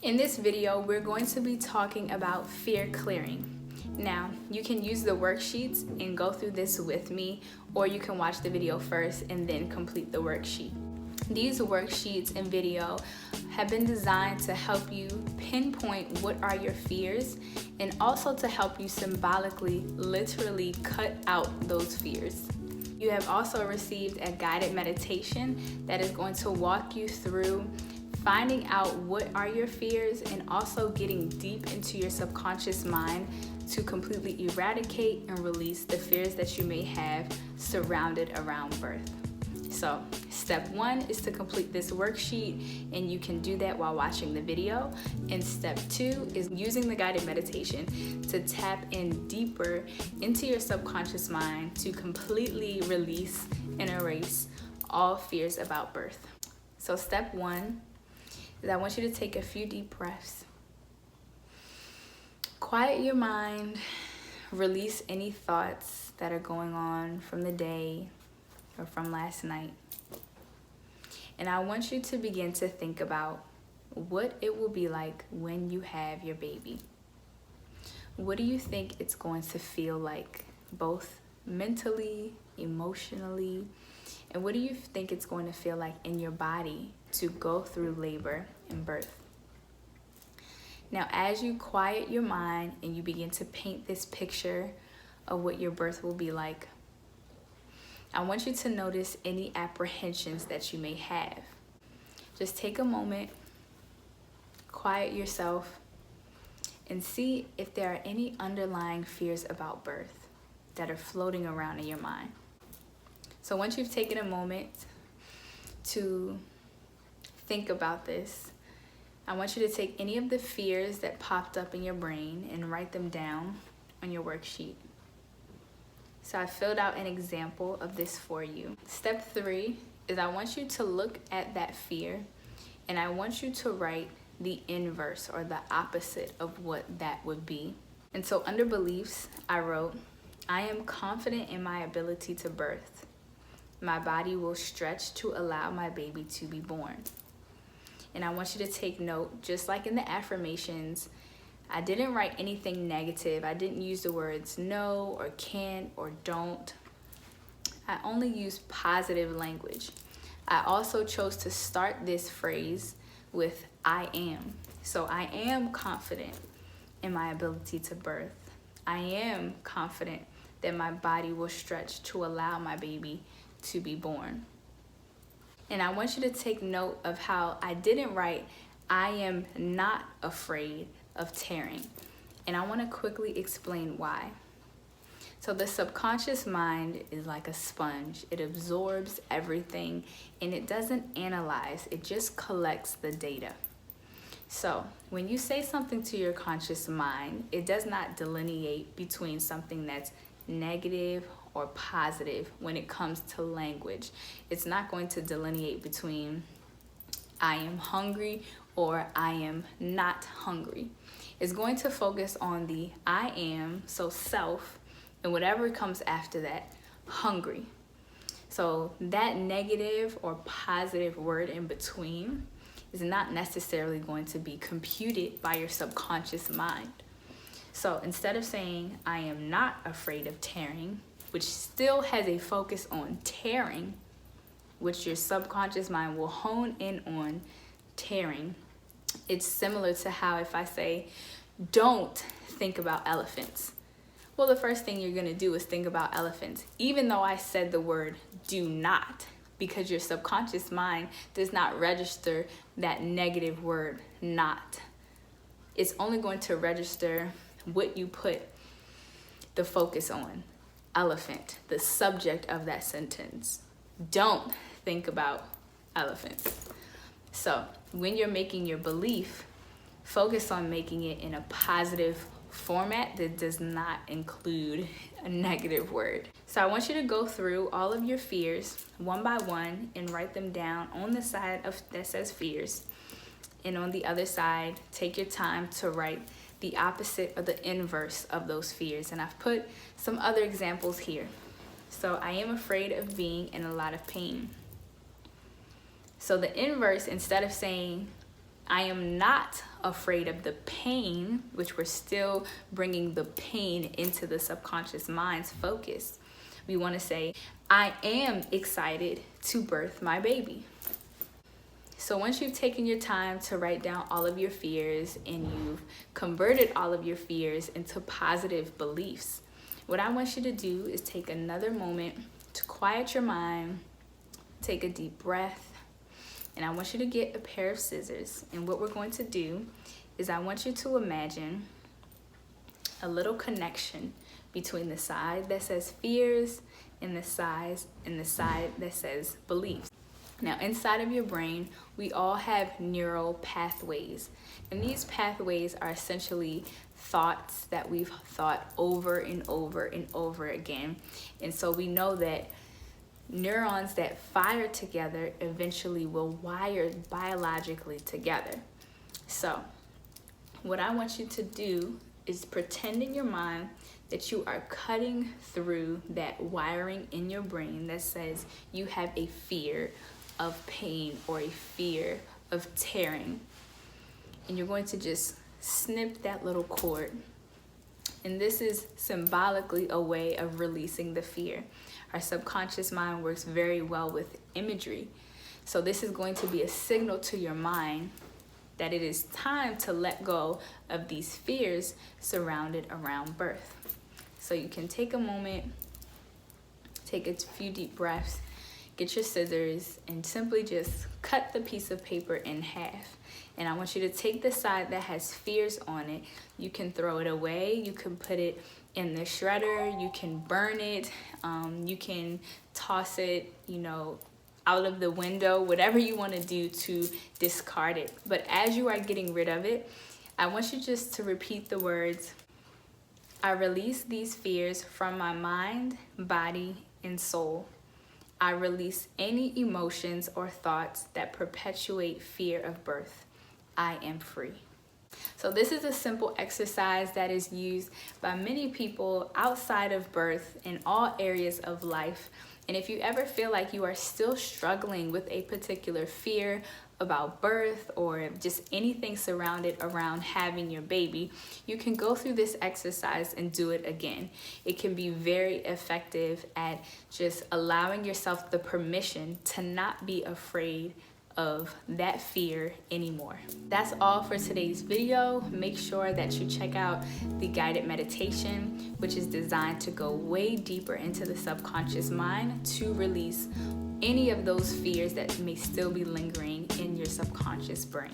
In this video, we're going to be talking about fear clearing. Now, you can use the worksheets and go through this with me, or you can watch the video first and then complete the worksheet. These worksheets and video have been designed to help you pinpoint what are your fears and also to help you symbolically, literally cut out those fears. You have also received a guided meditation that is going to walk you through finding out what are your fears and also getting deep into your subconscious mind to completely eradicate and release the fears that you may have surrounded around birth. So step 1 is to complete this worksheet, and you can do that while watching the video. And step 2 is using the guided meditation to tap in deeper into your subconscious mind to completely release and erase all fears about birth. So step 1 is I want you to take a few deep breaths. Quiet your mind, release any thoughts that are going on from the day or from last night. And I want you to begin to think about what it will be like when you have your baby. What do you think it's going to feel like, both mentally, emotionally, and what do you think it's going to feel like in your body to go through labor and birth? Now, as you quiet your mind and you begin to paint this picture of what your birth will be like, I want you to notice any apprehensions that you may have. Just take a moment, quiet yourself, and see if there are any underlying fears about birth that are floating around in your mind. So once you've taken a moment to think about this, I want you to take any of the fears that popped up in your brain and write them down on your worksheet. So I filled out an example of this for you. Step 3 is I want you to look at that fear and I want you to write the inverse or the opposite of what that would be. And so under beliefs, I wrote, I am confident in my ability to birth. My body will stretch to allow my baby to be born. And I want you to take note, just like in the affirmations, I didn't write anything negative. I didn't use the words no or can't or don't. I only used positive language. I also chose to start this phrase with I am. So I am confident in my ability to birth. I am confident that my body will stretch to allow my baby to be born. And I want you to take note of how I didn't write I am not afraid of tearing. And I want to quickly explain why. So the subconscious mind is like a sponge. It absorbs everything and it doesn't analyze, it just collects the data. So when you say something to your conscious mind, it does not delineate between something that's negative or positive when it comes to language. It's not going to delineate between I am hungry or I am not hungry. It's going to focus on the I am, so self, and whatever comes after that, hungry. So that negative or positive word in between is not necessarily going to be computed by your subconscious mind. So instead of saying I am not afraid of tearing, which still has a focus on tearing, which your subconscious mind will hone in on tearing, it's similar to how if I say, don't think about elephants. Well, the first thing you're gonna do is think about elephants, even though I said the word do not, because your subconscious mind does not register that negative word not. It's only going to register what you put the focus on. Elephant, the subject of that sentence. Don't think about elephants. So when you're making your belief, focus on making it in a positive format that does not include a negative word. So I want you to go through all of your fears one by one and write them down on the side that says fears. And on the other side, take your time to write the opposite or the inverse of those fears. And I've put some other examples here. So I am afraid of being in a lot of pain. So the inverse, instead of saying I am not afraid of the pain, which we're still bringing the pain into the subconscious mind's focus. We want to say, I am excited to birth my baby. So once you've taken your time to write down all of your fears and you've converted all of your fears into positive beliefs, what I want you to do is take another moment to quiet your mind, take a deep breath, and I want you to get a pair of scissors. And what we're going to do is I want you to imagine a little connection between the side that says fears and the side that says beliefs. Now, inside of your brain, we all have neural pathways. And these pathways are essentially thoughts that we've thought over and over and over again. And so we know that neurons that fire together eventually will wire biologically together. So what I want you to do is pretend in your mind that you are cutting through that wiring in your brain that says you have a fear of pain or a fear of tearing. And you're going to just snip that little cord. And this is symbolically a way of releasing the fear. Our subconscious mind works very well with imagery. So this is going to be a signal to your mind that it is time to let go of these fears surrounded around birth. So you can take a moment, take a few deep breaths, get your scissors, and simply just cut the piece of paper in half. And I want you to take the side that has fears on it. You can throw it away, you can put it in the shredder, you can burn it, you can toss it, out of the window, whatever you want to do to discard it. But as you are getting rid of it, I want you just to repeat the words, I release these fears from my mind, body, and soul. I release any emotions or thoughts that perpetuate fear of birth. I am free. So this is a simple exercise that is used by many people outside of birth in all areas of life. And if you ever feel like you are still struggling with a particular fear about birth or just anything surrounded around having your baby, you can go through this exercise and do it again. It can be very effective at just allowing yourself the permission to not be afraid of that fear anymore. That's all for today's video. Make sure that you check out the guided meditation, which is designed to go way deeper into the subconscious mind to release any of those fears that may still be lingering in your subconscious brain.